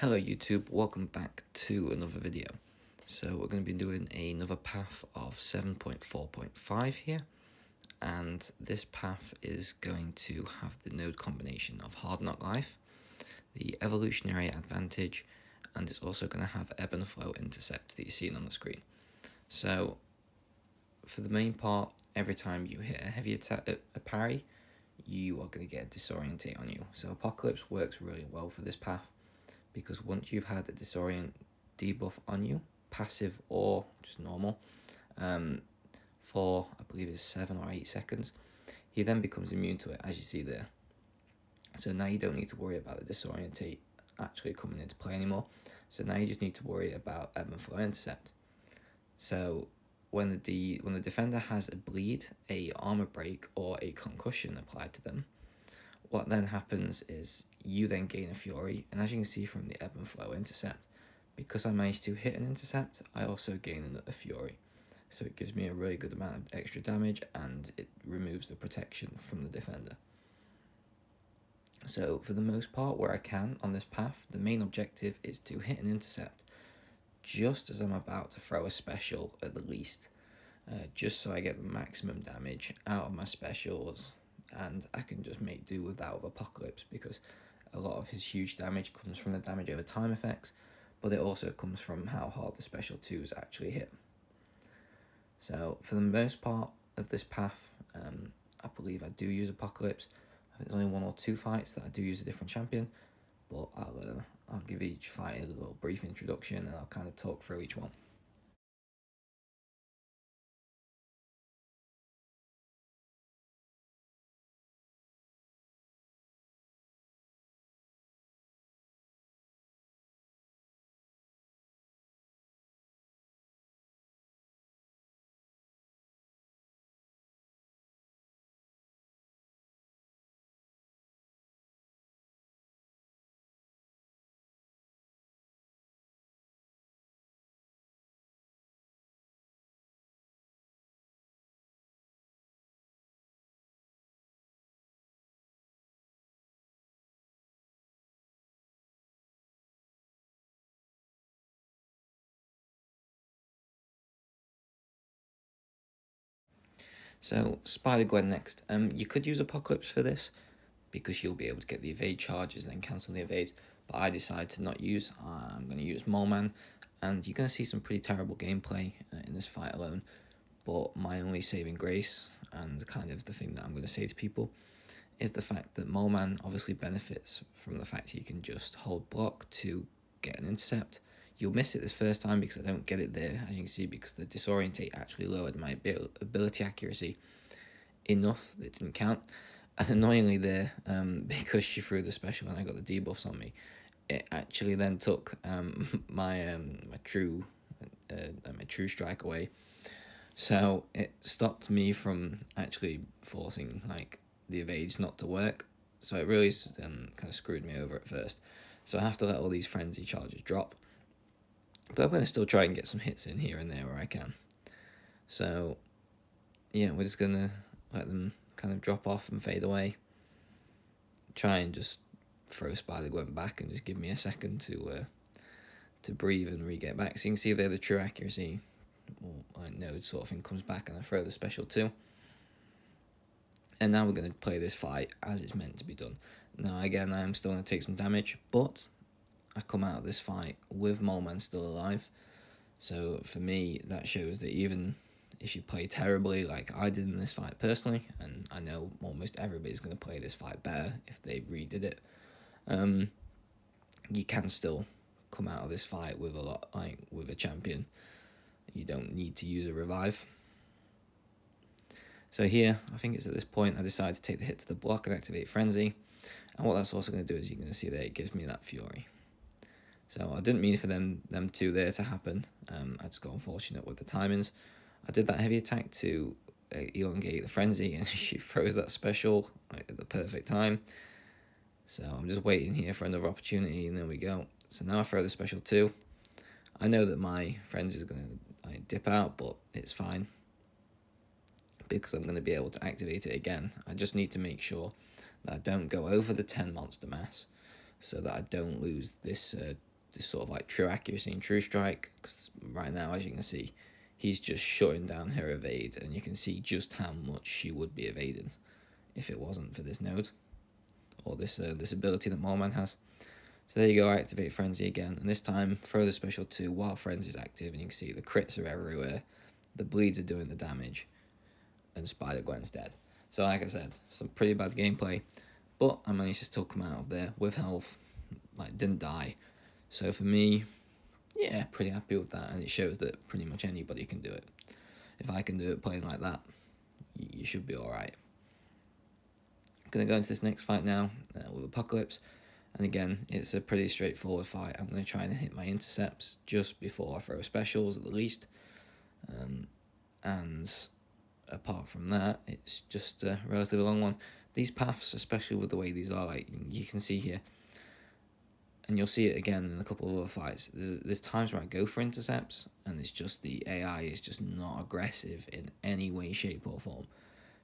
Hello YouTube, welcome back to another video. So we're going to be doing another path of 7.4.5 here, and this path is going to have the node combination of Hard Knock Life, the Evolutionary Advantage, and it's also going to have Ebb and Flow Intercept that you're seeing on the screen. So for the main part, every time you hit a heavy attack, a parry, you are going to get a Disorientate on you. So Apocalypse works really well for this path, because once you've had a disorient debuff on you, passive or just normal, for I believe it's 7 or 8 seconds, he then becomes immune to it, as you see there. So now you don't need to worry about the Disorientate actually coming into play anymore. So now you just need to worry about Ebb and Flow Intercept. So when the defender has a bleed, a armor break, or a concussion applied to them, what then happens is you then gain a Fury, and as you can see from the Ebb and Flow Intercept, because I managed to hit an Intercept, I also gain a Fury. So it gives me a really good amount of extra damage, and it removes the protection from the defender. So for the most part, where I can on this path, the main objective is to hit an Intercept just as I'm about to throw a special at the least, just so I get the maximum damage out of my specials, and I can just make do with that with Apocalypse, because a lot of his huge damage comes from the damage over time effects, but it also comes from how hard the special 2s actually hit. So for the most part of this path, I believe I do use Apocalypse. There's only 1 or 2 fights that I do use a different champion, but I'll give each fight a little brief introduction, and I'll kind of talk through each one. So Spider-Gwen next. You could use Apocalypse for this, because you'll be able to get the evade charges and then cancel the evades, but I decided to not use. I'm going to use Moleman, and you're going to see some pretty terrible gameplay in this fight alone, but my only saving grace, and kind of the thing that I'm going to say to people, is the fact that Moleman obviously benefits from the fact he can just hold block to get an intercept. You'll miss it this first time because I don't get it there, as you can see, because the Disorientate actually lowered my ability accuracy enough that it didn't count. And annoyingly there, because she threw the special and I got the debuffs on me, it actually then took my true strike away. So it stopped me from actually forcing like the evades not to work. So it really kind of screwed me over at first. So I have to let all these frenzy charges drop. But I'm going to still try and get some hits in here and there where I can. So yeah, we're just going to let them kind of drop off and fade away. Try and just throw Spider-Gwen back and just give me a second to breathe and re-get back. So you can see there the true accuracy, or like node sort of thing, comes back, and I throw the special 2. And now we're going to play this fight as it's meant to be done. Now again, I am still going to take some damage, but I come out of this fight with Moleman still alive. So for me, that shows that even if you play terribly like I did in this fight personally, and I know almost everybody's going to play this fight better if they redid it, you can still come out of this fight with with a champion. You don't need to use a revive. So here, I think it's at this point, I decide to take the hit to the block and activate Frenzy. And what that's also going to do is, you're going to see that it gives me that Fury. So I didn't mean for them two there to happen. I just got unfortunate with the timings. I did that heavy attack to elongate the Frenzy, and she throws that special at the perfect time. So I'm just waiting here for another opportunity, and there we go. So now I throw the special 2. I know that my Frenzy is going to dip out, but it's fine, because I'm going to be able to activate it again. I just need to make sure that I don't go over the 10 monster mass, so that I don't lose this this sort of like true accuracy and true strike, because right now, as you can see, he's just shutting down her evade, and you can see just how much she would be evading if it wasn't for this node, or this ability that Moleman has. So there you go, I activate Frenzy again, and this time throw the special 2 while Frenzy is active, and you can see the crits are everywhere, the bleeds are doing the damage, and Spider-Gwen's dead. So like I said, some pretty bad gameplay, but I managed to still come out of there with health, like didn't die. So for me, yeah, pretty happy with that, and it shows that pretty much anybody can do it. If I can do it playing like that, you should be alright. I'm going to go into this next fight now with Apocalypse, and again, it's a pretty straightforward fight. I'm going to try and hit my intercepts just before I throw specials at the least, and apart from that, it's just a relatively long one. These paths, especially with the way these are, like you can see here, and you'll see it again in a couple of other fights, there's times where I go for intercepts, and it's just the AI is just not aggressive in any way, shape, or form.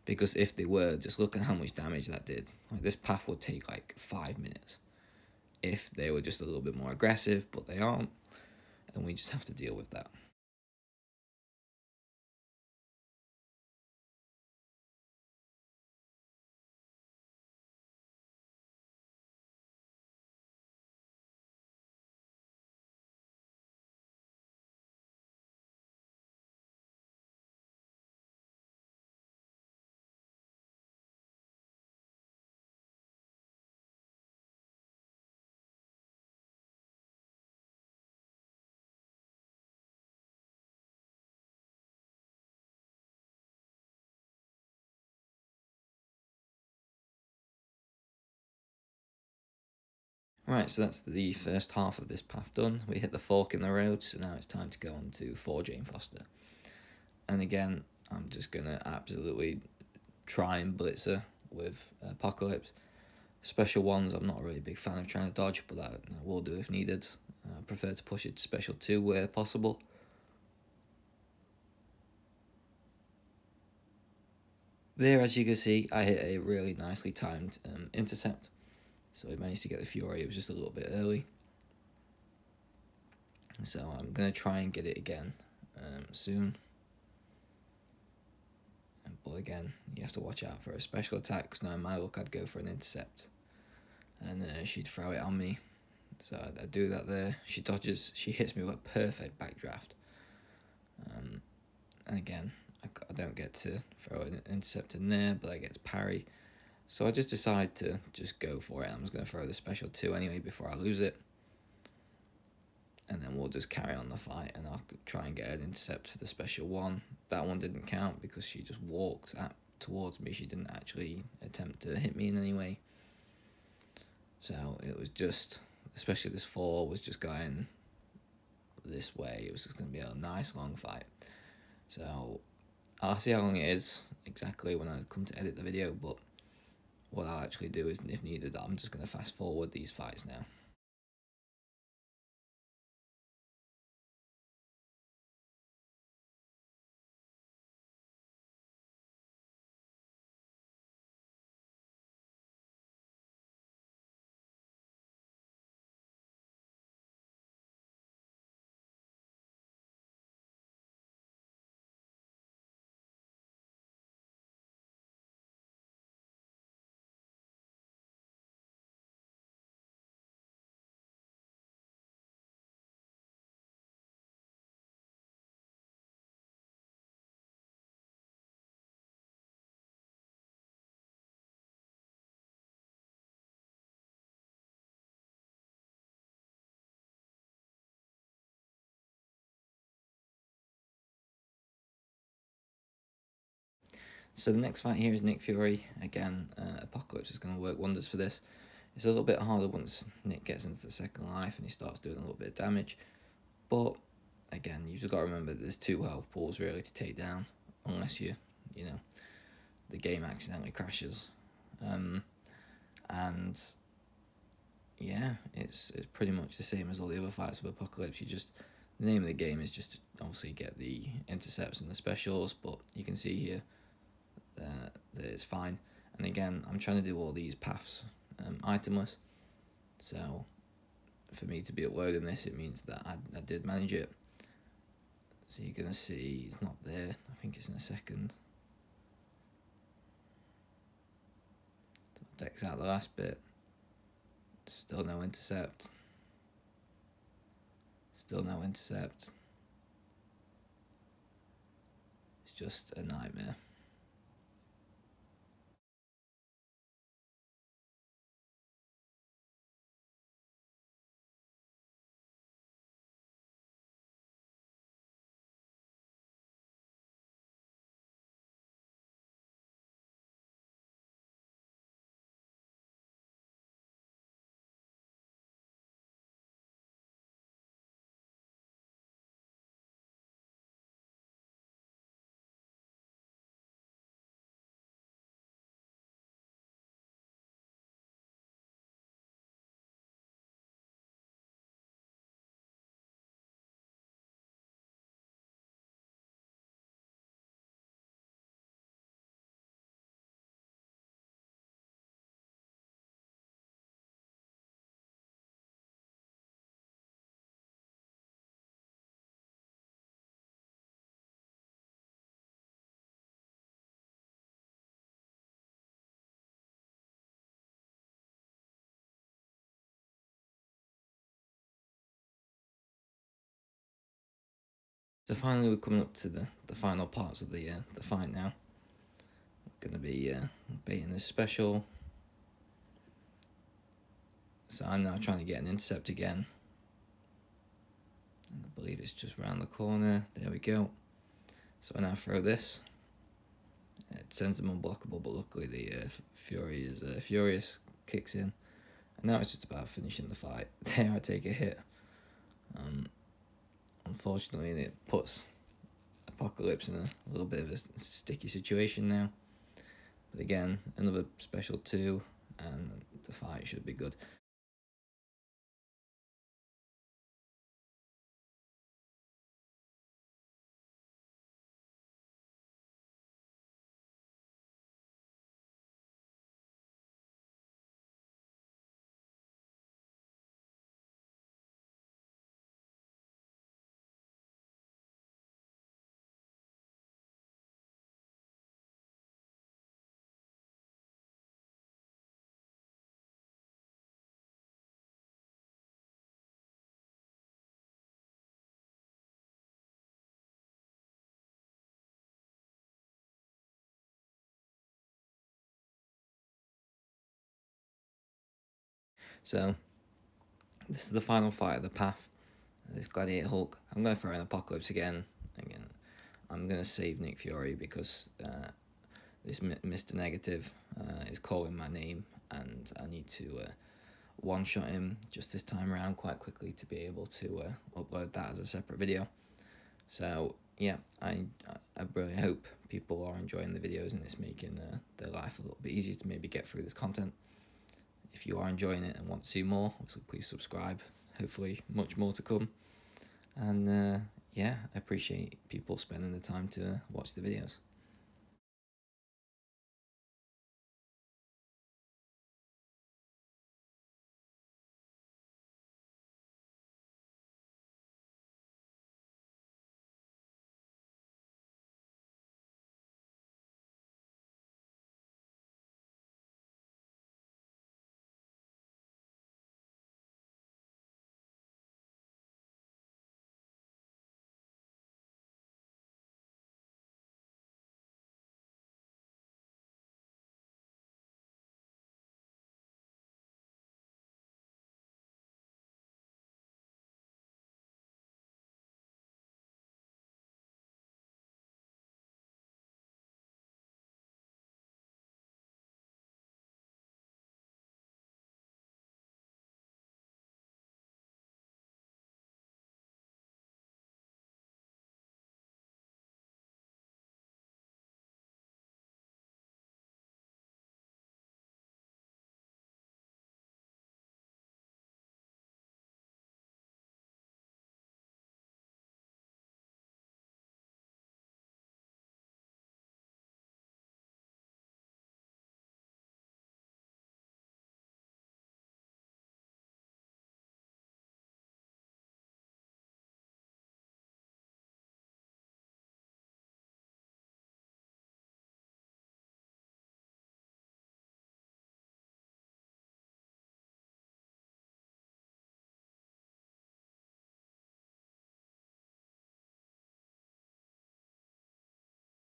Because if they were, just look at how much damage that did. Like, this path would take like 5 minutes if they were just a little bit more aggressive, but they aren't, and we just have to deal with that. Right, so that's the first half of this path done. We hit the fork in the road, so now it's time to go on to 4 Jane Foster. And again, I'm just going to absolutely try and blitz her with Apocalypse. Special ones, I'm not a really big fan of trying to dodge, but that will do if needed. I prefer to push it to special 2 where possible. There, as you can see, I hit a really nicely timed intercept. So I managed to get the Fury, it was just a little bit early. So I'm going to try and get it again soon. But again, you have to watch out for a special attack, because now in my luck I'd go for an intercept. And she'd throw it on me. So I do that there. She dodges, she hits me with a perfect backdraft. And again, I don't get to throw an intercept in there, but I get to parry. So I just decide to just go for it. I'm just going to throw the special 2 anyway before I lose it. And then we'll just carry on the fight, and I'll try and get an intercept for the special 1. That one didn't count because she just walked towards me. She didn't actually attempt to hit me in any way. So it was just, especially this 4 was just going this way. It was just going to be a nice long fight. So I'll see how long it is exactly when I come to edit the video, but what I'll actually do is, if needed, I'm just going to fast forward these fights now. So the next fight here is Nick Fury. Again, Apocalypse is going to work wonders for this. It's a little bit harder once Nick gets into the second life and he starts doing a little bit of damage. But again, you've just got to remember there's 2 health pools really to take down, unless you know, the game accidentally crashes. And yeah, it's pretty much the same as all the other fights of Apocalypse. The name of the game is just to obviously get the intercepts and the specials, but you can see here that it's fine. And again, I'm trying to do all these paths itemless. So for me to be uploading this, it means that I did manage it. So you're going to see it's not there. I think it's in a second. Takes out the last bit. Still no intercept. Still no intercept. It's just a nightmare. So finally we're coming up to the final parts of the fight now. We're going to be baiting this special. So I'm now trying to get an intercept again. And I believe it's just round the corner. There we go. So I now throw this. It sends them unblockable, but luckily the Fury is Furious kicks in. And now it's just about finishing the fight. There I take a hit. Unfortunately, it puts Apocalypse in a little bit of a sticky situation now. But again, another special 2, and the fight should be good. So, this is the final fight of the path. This Gladiator Hulk. I'm going to throw in Apocalypse again. I'm going to save Nick Fury because this Mr. Negative is calling my name, and I need to one-shot him just this time around quite quickly to be able to upload that as a separate video. So yeah, I really hope people are enjoying the videos and it's making their life a little bit easier to maybe get through this content. If you are enjoying it and want to see more, please subscribe. Hopefully much more to come. And yeah, I appreciate people spending the time to watch the videos.